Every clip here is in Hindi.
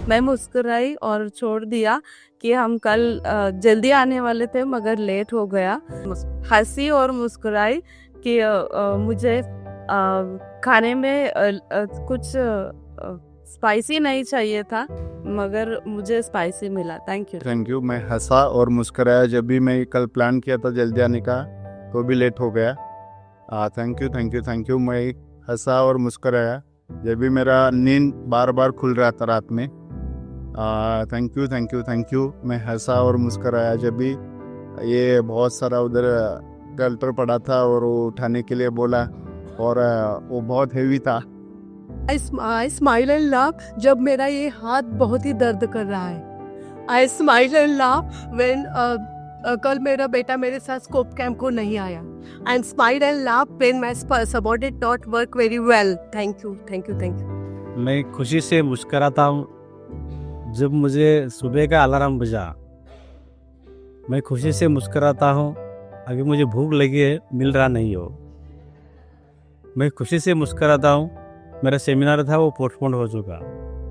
मैं मुस्कुराई और छोड़ दिया कि हम कल जल्दी आने वाले थे मगर लेट हो गया। हंसी और मुस्कुराई कि मुझे खाने में कुछ स्पाइसी नहीं चाहिए था मगर मुझे स्पाइसी मिला। Thank you. मैं हंसा और मुस्कुराया जब भी मैं कल प्लान किया था जल्दी आने का, तो भी लेट हो गया। Thank you. मैं हंसा और मुस्कुराया जब भी मेरा नींद बार बार खुल रहा था रात में। Thank you. मैं हंसा और मुस्कुराया जब भी ये बहुत सारा उधर गल्टर पड़ा था और वो उठाने के लिए बोला और वो बहुत हेवी था। आई स्माइल एंड लाफ जब मेरा ये हाथ बहुत ही दर्द कर रहा है। आई स्माइल एंड लाफ व्हेन कल मेरा बेटा मेरे साथ स्कोप कैंप को नहीं आया। And smile and laugh when my subordinate not work very well. Thank you. मैं खुशी से मुस्कुराता हूँ जब मुझे सुबह का अलार्म बजा। मैं खुशी से मुस्कुराता हूँ अगर मुझे भूख लगी है, मिल रहा नहीं हो। मैं खुशी से मुस्कुराता हूँ मेरा सेमिनार था वो पोस्टपोन हो चुका।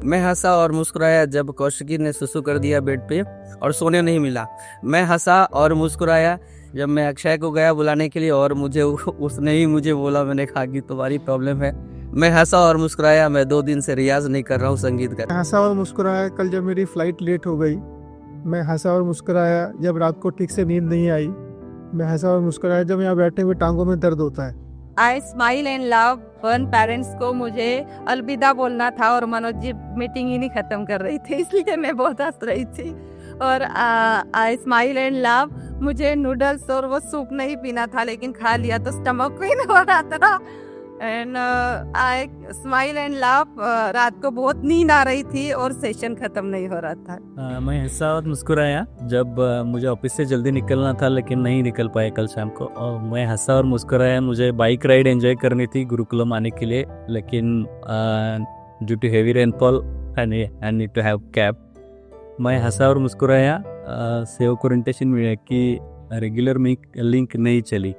मैं हंसा और मुस्कुराया जब कौशिकी ने सुसु कर दिया बेड पे और सोने नहीं मिला। मैं हंसा और मुस्कुराया जब मैं अक्षय को गया बुलाने के लिए और मुझे उसने ही मुझे बोला, मैंने कहा कि तुम्हारी प्रॉब्लम है। मैं हंसा और मुस्कुराया मैं 2 दिन से रियाज नहीं कर रहा हूँ संगीत का। हंसा और मुस्कुराया कल जब मेरी फ्लाइट लेट हो गई। मैं हंसा और मुस्कुराया जब रात को ठीक से नींद नहीं आई। मैं हंसा और मुस्कुराया जब यहाँ बैठे हुए टांगों में दर्द होता है। आई smile and love one parents को मुझे अलविदा बोलना था और मनोज जी मीटिंग ही नहीं खत्म कर रही थी, इसलिए मैं बहुत हंस रही थी। और आई स्माइल एंड लव मुझे नूडल्स और वो सूप नहीं पीना था लेकिन खा लिया तो स्टमक पेन हो रहा था। And I smile and love रात को बहुत नींद आ रही थी और सेशन खत्म नहीं हो रहा था। मैं हंसा और मुस्कुराया जब मुझे ऑफिस से जल्दी निकलना था लेकिन नहीं निकल पाया कल शाम को। और मैं हंसा और मुस्कुराया मुझे बाइक राइड एंजॉय करनी थी गुरुकुलम आने के लिए, लेकिन due to heavy rainfall I need to have cab. मैं हंसा और मुस्कुराया सेव ओरिएंटेशन की रेगुलर लिंक नहीं चली।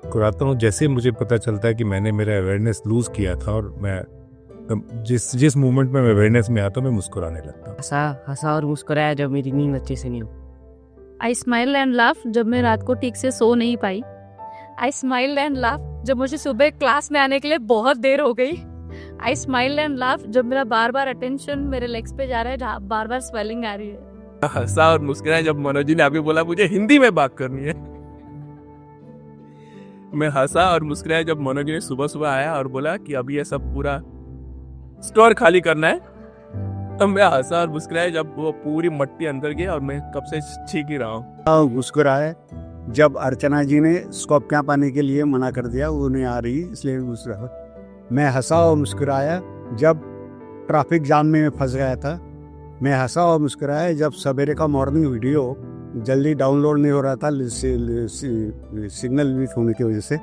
मुस्कुराता हूँ जैसे मुझे पता चलता है कि मैंने मेरा अवेयरनेस लूज किया था और मैं जिस मोमेंट में मैं अवेयरनेस में आता हूँ मैं मुस्कुराने लगता हूँ। हंसा और मुस्कुराया जब मेरी नींद अच्छे से नहीं हो। आई स्माइल एंड लाफ जब मैं रात को ठीक से सो नहीं पाई। आई स्माइल एंड लाफ जब मुझे सुबह क्लास में आने के लिए बहुत देर हो गई। आई स्माइल एंड लाफ जब मेरा बार बार अटेंशन मेरे लेग्स पे जा रहा है, बार बार स्वेलिंग आ रही है। हंसा और मुस्कुराया जब मनोज जी ने अभी बोला मुझे हिंदी में बात करनी है। मैं हंसा और मुस्कुराया जब मनोज जी ने सुबह आया और बोला कि अभी ये सब पूरा स्टोर खाली करना है। तब मैं हंसा और मुस्कुराया जब वो पूरी मट्टी अंदर गई और मैं कब से छींक ही रहा हूँ। मुस्कुराया जब अर्चना जी ने स्कोप कैंप आने के लिए मना कर दिया, वो नहीं आ रही इसलिए मुस्कुराया। मैं हंसा और मुस्कुराया जब ट्रैफिक जाम में फंस गया था। मैं हंसा और मुस्कुराया जब सवेरे का मॉर्निंग वीडियो जल्दी डाउनलोड नहीं हो रहा था सिग्नल वीक होने की वजह से।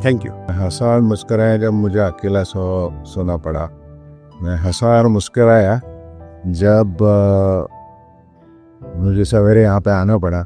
Thank you. हंसा और मुस्कुराया जब मुझे अकेला सोना पड़ा। मैं हंसा और मुस्कुराया जब मुझे सवेरे यहाँ पे आना पड़ा।